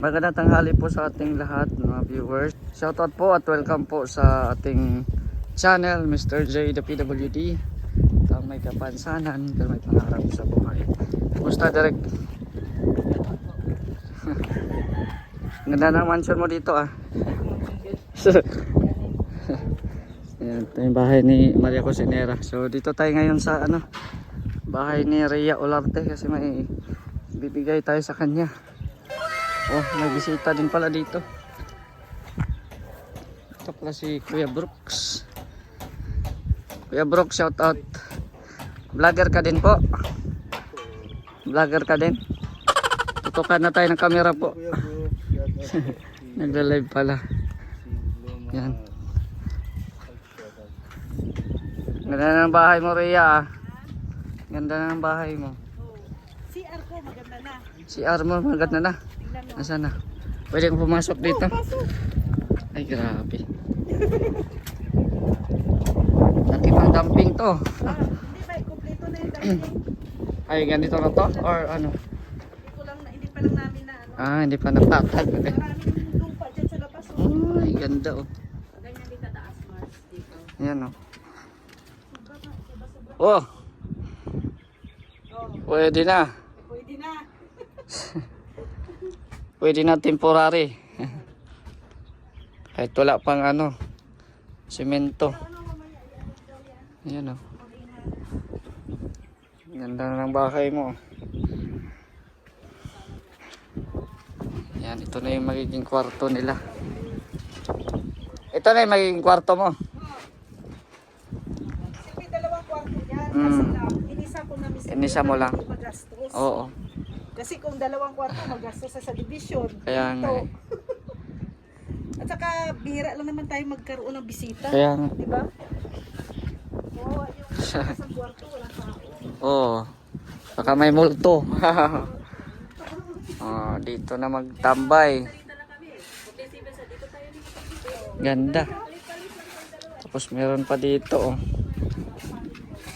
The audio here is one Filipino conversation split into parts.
Magandang tanghali po sa ating lahat mga viewers. Shoutout po at welcome po sa ating channel, Mr. J the PWD. Ito may kapansanan, ito may pangarap sa buhay. Kumusta direct? Ganda ng mansion mo dito ah. Yan, ito yung bahay ni Maria Cosinera. So dito tayo ngayon sa bahay ni Rhea Olarte kasi may bibigay tayo sa kanya. Oh, may bisita din pala dito. Ito pala si Kuya Brooks. Kuya Brooks, shout out. Vlogger ka din po. Vlogger ka din. Tutukan na tayo ng camera po. Nagla-live pala. Yan. Ganda ng bahay mo, Rhea ah. Ganda ng bahay mo. CR ko maganda na. CR mo maganda na. Nasaan na? Pwede kong pumasok dito? Ay grabe. Laki pang dumping to. Hindi ba, kompleto na yung dumping. Ay ganito na to? Or ano? Hindi pa lang namin na Hindi pa napatag. maraming lupa dyan sa labas. Ay ganda oh. Ganyan din kataas Mars dito. Ayan oh. Oh! Pwede na. Pwede na. Pwede na temporary. Kahit wala pang semento. Ayan o. Ganda ng bahay mo. Ayan, ito na yung magiging kwarto nila. Ito na yung magiging kwarto mo. May dalawang kwarto yan. Kasi lang, inisa ko na mismo. Inisa mo lang. Magastos. Oo. Kasi kung dalawang kwarto, magastos sa division. Kaya nga eh. At saka, bihira lang naman tayo magkaroon ng bisita. Kaya nga. Diba? Oo, yung isang kwarto, walang tao. Oo. Baka may multo. Dito na magtambay. Ganda. Tapos meron pa dito.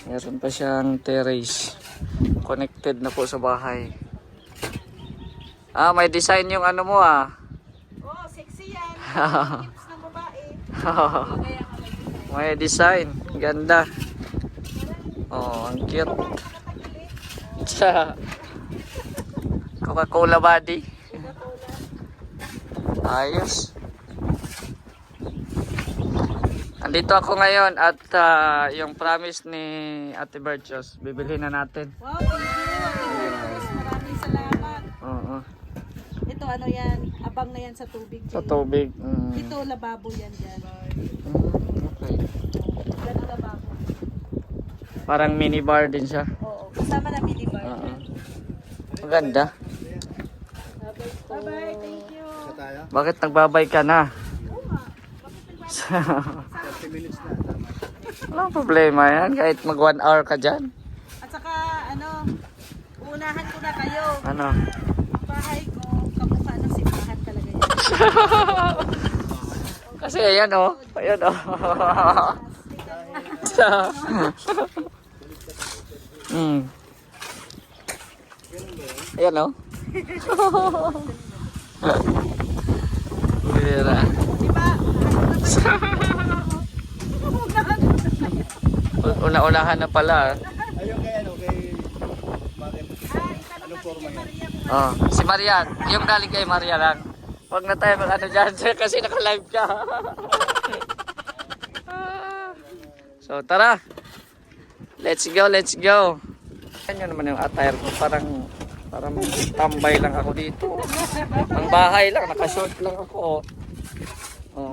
Meron pa siyang terrace. Connected na po sa bahay. May design yung mo ah. Oh, sexy yan. Hips ng babae. May design. Ganda. Oh, ang cute. Coca-Cola body. Ayos. Andito ako ngayon at yung promise ni Ate Bertios, bibilhin na natin. Wow, thank you. Maraming salamat. Oo. Ito yan, abang na yan sa tubig. Sa tubig. Ito, lababo yan dyan. Okay. Yan ang lababo. Parang mini bar din siya. Oo, kasama na minibar. Oo. Maganda. Bye-bye, thank you. Bakit nagbabay ka na? Walang problema yan. Kahit mag 1 hour ka dyan. At saka, unahan ko na kayo. Ano? Bahay ko, kamukha ng simbahan talaga yan. Kasi ayan oh. Ayan oh. Ayan oh. Bira. Diba? Una-unahan na pala. Ayun kay Marian. Anong forma yan? Si Marian. Yung galing kay Maria lang. Huwag na tayo dyan kasi naka-live ka. So tara. Let's go, let's go. Yan naman yung attire ko. Parang tambay lang ako dito. Ang bahay lang, nakashort lang ako. Oh,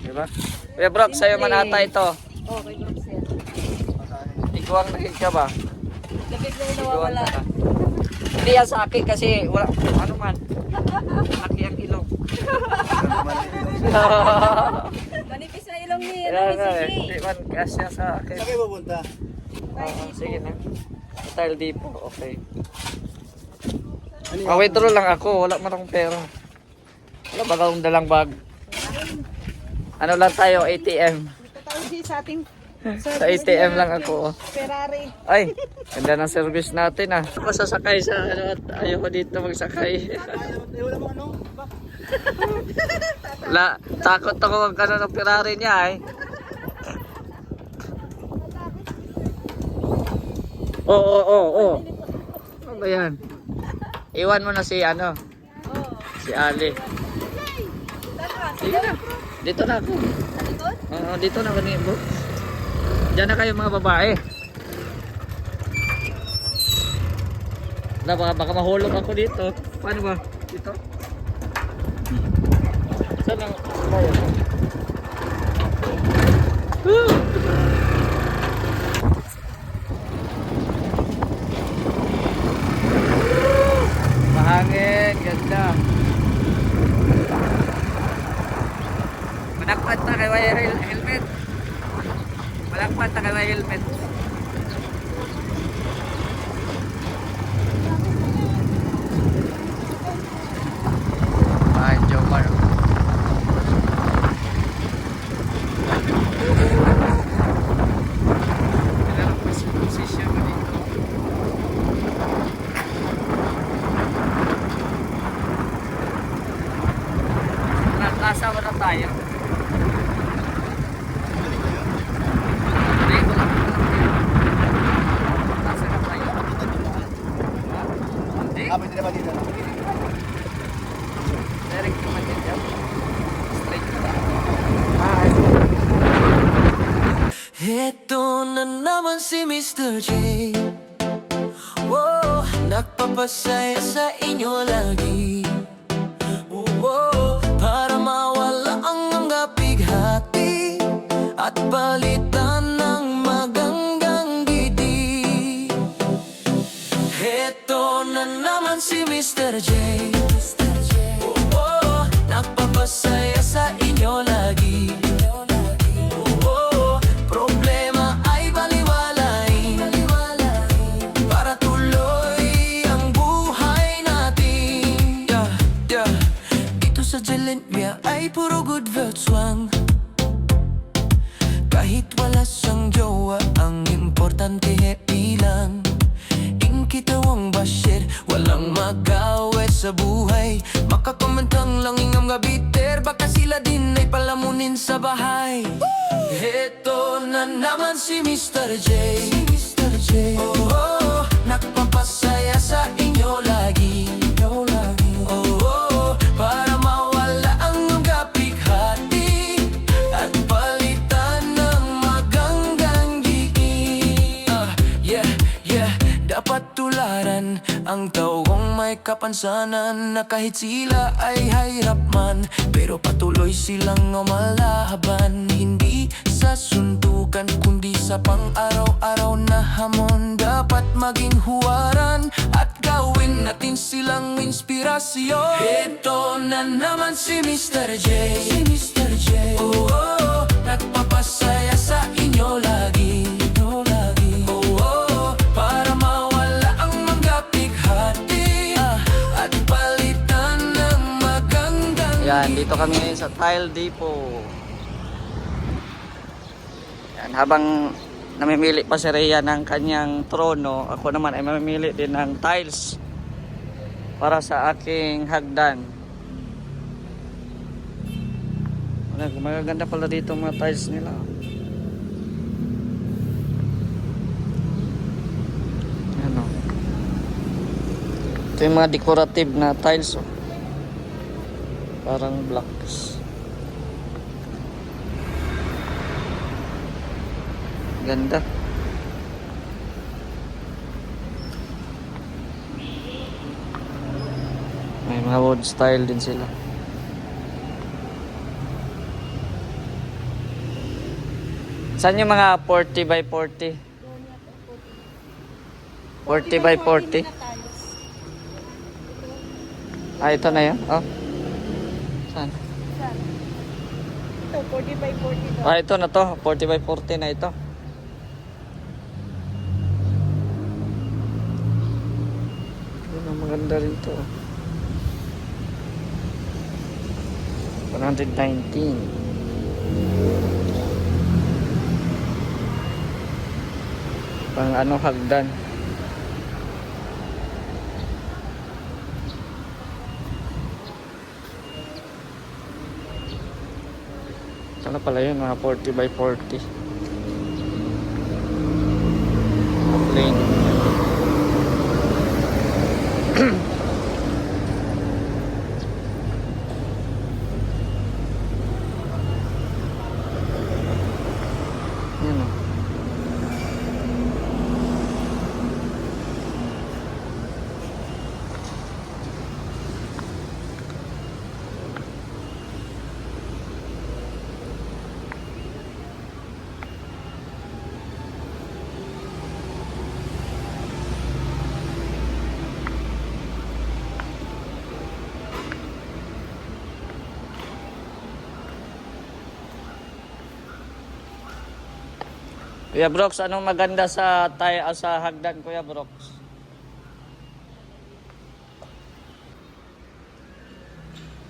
diba? Kuya Brock, sa'yo man ata ito. Okay, Brooks yan. Iguang nakik ka ba? Labig na yung Iguang nawawala. ka. Hindi yan sa akin kasi wala, ano man. Laki ang ilong. Manipis na ilong ni Kaya nga eh, hindi man kasya sa akin. Saan kayo pupunta? Sige na. Style Depot, okay. Ano yun? Withdraw lang ako, wala man akong pera. Wala ba akong dalang bag? Ano lang tayo, ATM. Ito tayo sa ating Sa ATM lang ako. Oh. Ferrari. Ay, ganda ng service natin ah. Ako sasakay sa ano at ayoko dito magsakay. Wala mo ano? Ba? Takot ako mag ano ng Ferrari niya ay. Oo. Ano ba yan? Iwan mo na si ano? Si Ali. Sige na. Dito na ako. Oo, dito na ako ni Bo. Diyan na kayo mga babae. Baka mahulog ako dito. Paano ba? Dito? Saan ang bayo? Mahangin, ganda. Malakpat na kay may helmet. Malakpat na kay may helmet. Ay, Jomar. Kailangan posisyon mo dito. Nasa na tayo. Dito lang. Nasa na tayo. Pwede naman dito. Direct naman din yan. Straight na. Ito na naman si Mr. J. Whoa, nagpapasaya sa inyo lagi. Whoa, para mawala ang bighati at palitan ng magandang gidi. Ito na naman si Mr. J. Whoa, nagpapasaya sa inyo lagi. Whoa, problema ay baliwalain para tuloy ang buhay natin. Dito sa Jalentmia ay puro good vibes lang. Kahit wala siyang jowa, ang importante happy lang. Inkitawang bashir, walang magawet sa buhay. Makakomentang lang ingam nga bitter, baka sila din ay palamunin sa bahay. Ito na naman si Mr. J. Oh, nagpapasaya sa inyo lagi. Oh, para mawala ang bighati at palitan ng magandang gigi. Dapat tularan ang taong may kapansanan, na kahit sila ay hirap man, pero patuloy silang umalaban. Hindi sa suntukan kundi sa pang-araw-araw na hamon. Dapat maging huwaran at gawin natin silang inspirasyon. Ito na naman si Mr. J. Oh, nagpapasaya sa inyo lagi. Oh, para mawala ang bighati at palitan ng magandang. Yan, dito kami ngayon sa Tile Depot. Yan, habang namimili pa si Rhea ng kanyang trono, ako naman ay mamimili din ng tiles para sa aking hagdan. Magaganda pala dito mga tiles nila. Ano? Ito yung mga decorative na tiles. Oh. Parang blocks. Ganda. May mga wood style din sila. Saan yung mga 40 by 40? 40 by 40? Ah, ito na yun? Oh. Saan? Ito, 40 by 40 daw. Ah, ito na to. 40 by 40 na ito. Maganda rin to. 119. Pang ano, hagdan. Ito na pala yun, mga 40 by 40. Plain. Yan o. Kuya Brox, anong maganda sa sa hagdan, Kuya Brox?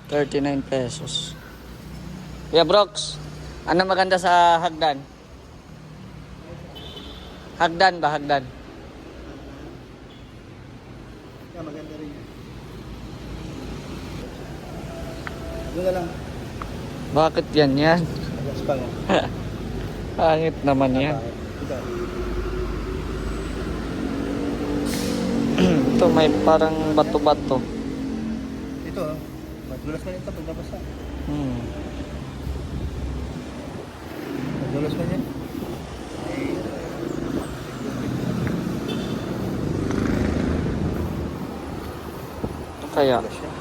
₱39. Kuya Brox, anong maganda sa hagdan? Hagdan ba, hagdan? Yeah, maganda rin yan. Doon na lang. Bakit yan yan? Gaspang. Pangit naman yan. Ito. Ito may parang bato-bato. Ito, madulas man ito pag nabasa. Hmm. Madulas man yan. Ito kaya. Madulas yan.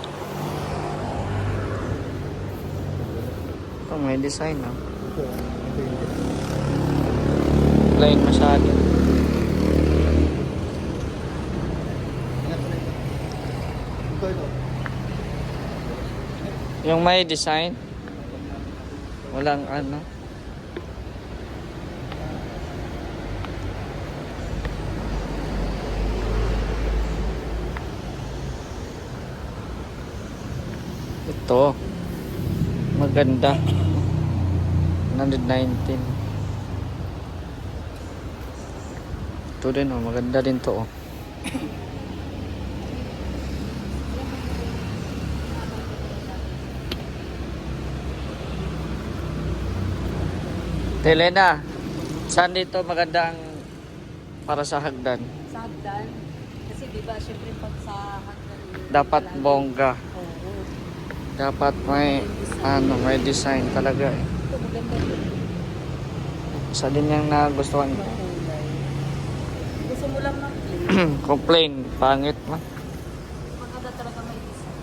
Ito may design ah. Ito yung Plain masyado. ito. Yung may design. Walang ano. Ito. Maganda. 119. Ito din oh, maganda din to oh. Telena, saan dito magandang para sa hagdan? Sa hagdan. Kasi diba, syempre pag sa hagdan. Dapat bongga. Oo. Dapat may may design talaga eh. Ito maganda rin. Isa din yung nagustuhan ko. Kulay. Gusto mo lang ng plain. Complain, pangit man. Maganda talaga may design.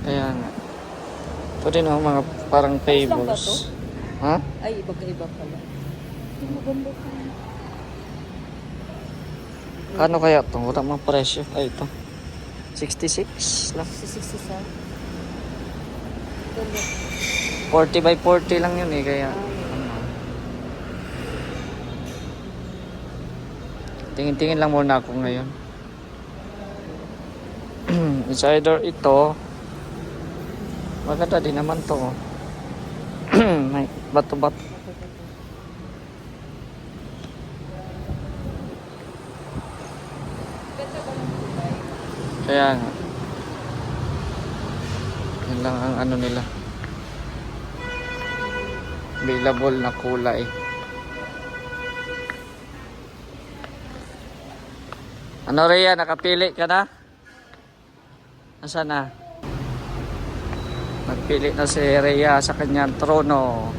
Kaya nga. Ito din oh, mga parang Ayos lang ba to? tables. Ha? Ay, iba-iba pala. Ay, maganda pa. Ano kaya ito? Wala mang presyo. Ay, ito. 66 lang. Sisisa. Ganda. 40 by 40 lang yun eh. Kaya, tingin-tingin lang muna ako ngayon. Insider ito. Maganda din naman to. Oh. May bato-bato. Kaya nga. Yan lang ang ano nila. Available na kulay. Ano Rhea, nakapili ka na? Nasaan na? Nagpili na si Rhea sa kanyang trono.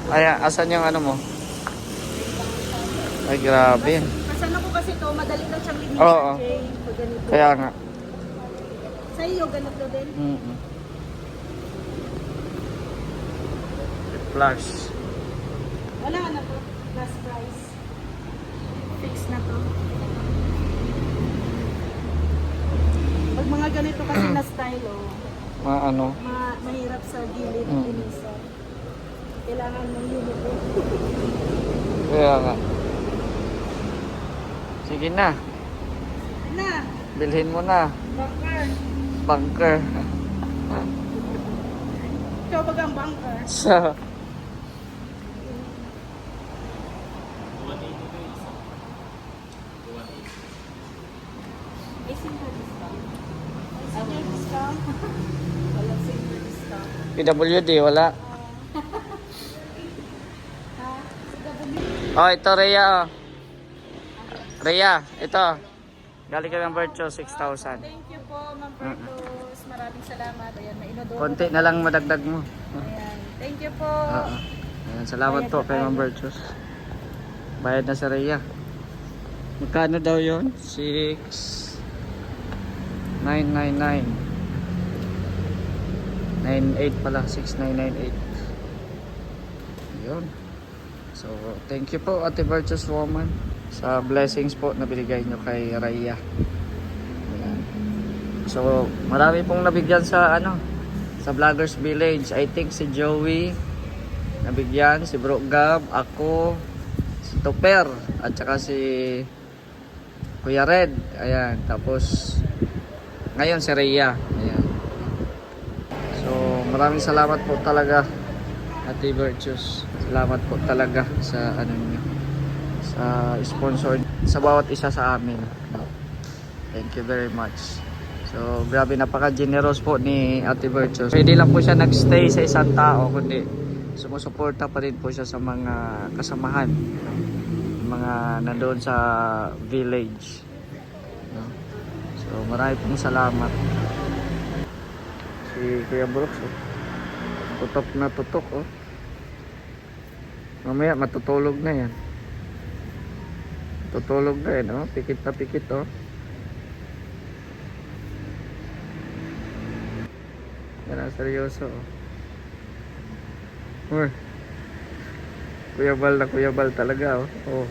Ay, asan yung ano mo? Ay, grabe. Kasan ako kasi ito, madali lang siyang linisin. Oo. Pag ganito. Kaya nga. Sa iyo, ganito din. Flash. Wala na to. Last price. Fix na to. Pag mga ganito kasi na style, Ano? mahirap sa gilid linisan. Kailangan ng uniform. Kaya nga. Sige na. Na, Bilhin mo na. bunker. Bunker. Ikaw bagang bunker. So, May senior discount. May senior discount. Walang senior discount. PWD, wala. Ha? Oh, ito Rhea. Oh. Rhea, ito. Galing kami ng Virtue, 6,000. Thank you po, Ma'am Bertus. Maraming salamat. Ayan, may inodoro. Konti na lang madagdag mo. Ayan. Thank you po. Oo. Ayan, salamat po kay Ma'am Virtue. Bayad na sa Rhea. Magkano daw yun? 6,999. 98 pala, 6,998. Yun. So, thank you po Ate Virtuous Woman sa blessings po na binigay nyo kay Rhea. Ayan. So, marami pong nabigyan sa sa Vloggers Village. I think si Joey nabigyan, si Bro Gab, ako, si Topper, at saka si Kuya Red. Ayan, tapos ngayon si Rhea. Ayan. So, maraming salamat po talaga Ate Virtuous. Salamat po talaga sa niyo, sa sponsor, sa bawat isa sa amin. Thank you very much. So, grabe, napaka-generous po ni Ate Virtuous. Hindi lang po siya nagstay sa isang tao, kundi sumusuporta pa rin po siya sa mga kasamahan, mga nandoon sa village. So, marami pong salamat. Si Kuya Brooks, tutok na tutok, oh. Mamaya matutulog na yan. Tutulog na yan, oh. Pikit na pikit, oh. Yan ang seryoso, oh. Uy. Kuya Bal talaga, oh. Oh.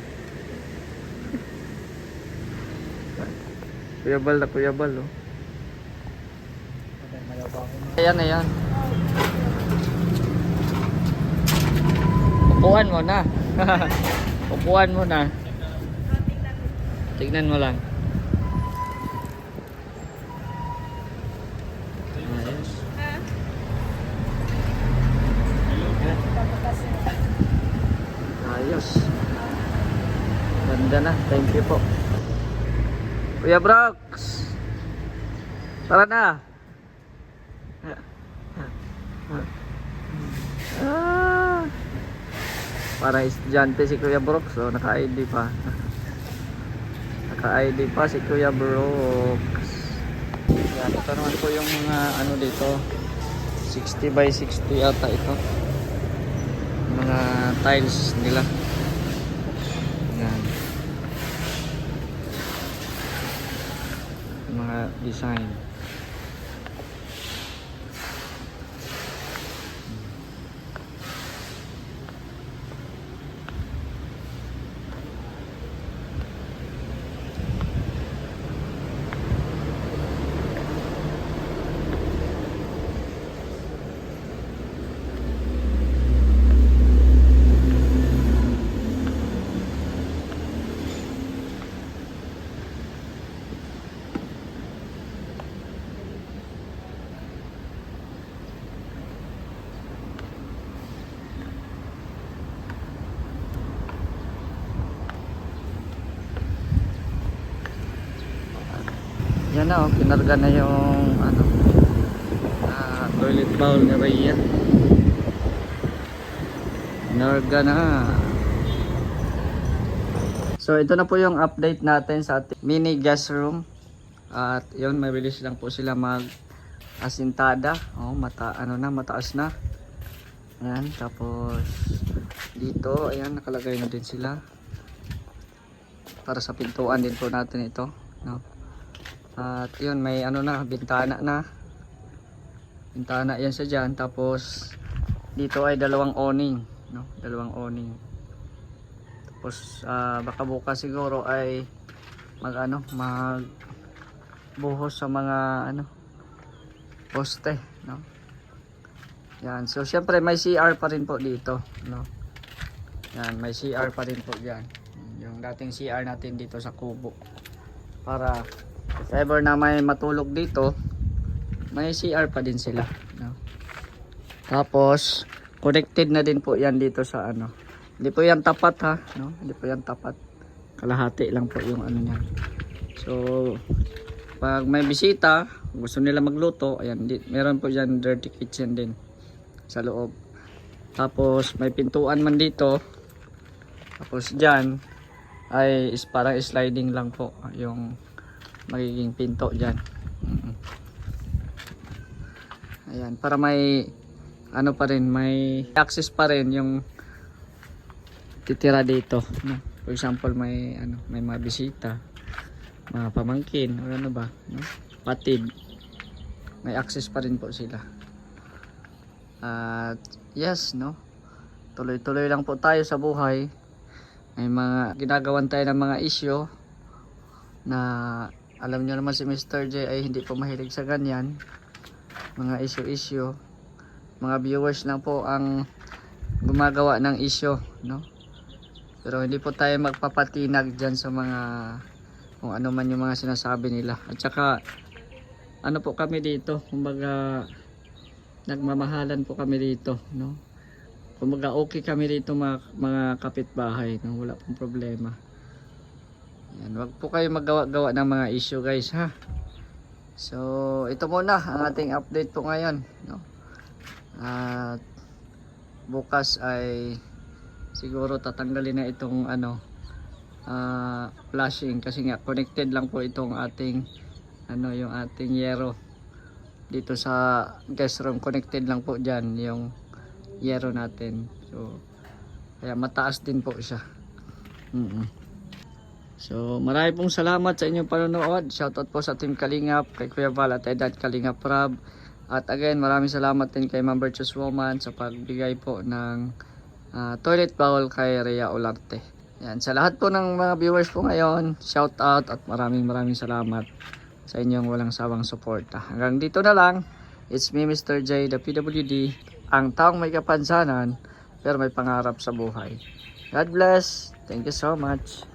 Kuya Bal, oh. Ayan, ayan. Upuan mo na. Upuan mo na. Tignan mo lang. Ayos. Ayos. Ganda na. Thank you po. Kuya Brooks. Tara na. Para estudyante si Kuya Brooks, so naka-ID pa. Naka-ID pa si Kuya Brooks. Yan, ito naman po yung mga dito. 60 by 60 yata ito. Mga tiles nila. Yan. Mga design. Yan na, oh, kinarga na yung toilet bowl ni Rhea. Kinarga na. So ito na po yung update natin sa ating mini guest room. At yun, mabilis lang po sila mag asintada. Oh, mataas na. Ayan, tapos dito, ayan, nakalagay na din sila. Para sa pintuan din po natin ito, no? At yun, may bintana na. Bintana yan sa dyan. Tapos dito ay dalawang awning, no? Dalawang awning. Tapos baka bukas siguro ay magbuhos sa mga poste, no? Yan. So syempre may CR pa rin po dito, no? Yan, may CR pa rin po diyan. Yung dating CR natin dito sa kubo. Para if ever na may matulog dito, may CR pa din sila, no? Tapos connected na din po yan dito sa ano. Hindi po yan tapat ha, no? Hindi po yan tapat. Kalahati lang po yung ano niya. So pag may bisita, gusto nila magluto, ayan, meron po dyan dirty kitchen din sa loob. Tapos may pintuan man dito. Tapos dyan ay parang sliding lang po yung magiging pinto dyan. Ayan, para may ano pa rin, may access pa rin yung titira dito, no? For example, may ano, may mga bisita, mga pamangkin, o ano ba, no? Patid, may access pa rin po sila. At yes, no, tuloy-tuloy lang po tayo sa buhay. May mga ginagawan tayo ng mga issue na alam niyo naman si Mr. J ay hindi po mahilig sa ganyan, mga issue. Mga viewers lang po ang gumagawa ng issue, no? Pero hindi po tayo magpapatinag dyan sa mga kung ano man yung mga sinasabi nila. At saka ano po kami dito, kumbaga nagmamahalan po kami dito, no? Kumbaga okay kami dito mga kapitbahay, no? Wala pong problema. Yan, wag po kayo maggawa-gawa ng mga issue, guys, ha. So ito muna ang ating update po ngayon, no? At bukas ay siguro tatanggalin na itong ano flashing, kasi nga connected lang po itong ating ano, yung ating yero dito sa guest room, connected lang po dyan yung yero natin. So kaya mataas din po siya. So marami pong salamat sa inyong panonood. Shoutout po sa Team Kalingap, kay Kuya Val at Edat Kalingap Rab. At again, maraming salamat din kay Ma'am Virtuous Woman sa pagbigay po ng toilet bowl kay Rhea Olarte. Yan, sa lahat po ng mga viewers po ngayon, shout out at maraming salamat sa inyong walang sawang suporta. Hanggang dito na lang. It's me, Mr. J, the PWD, ang taong may kapansanan pero may pangarap sa buhay. God bless. Thank you so much.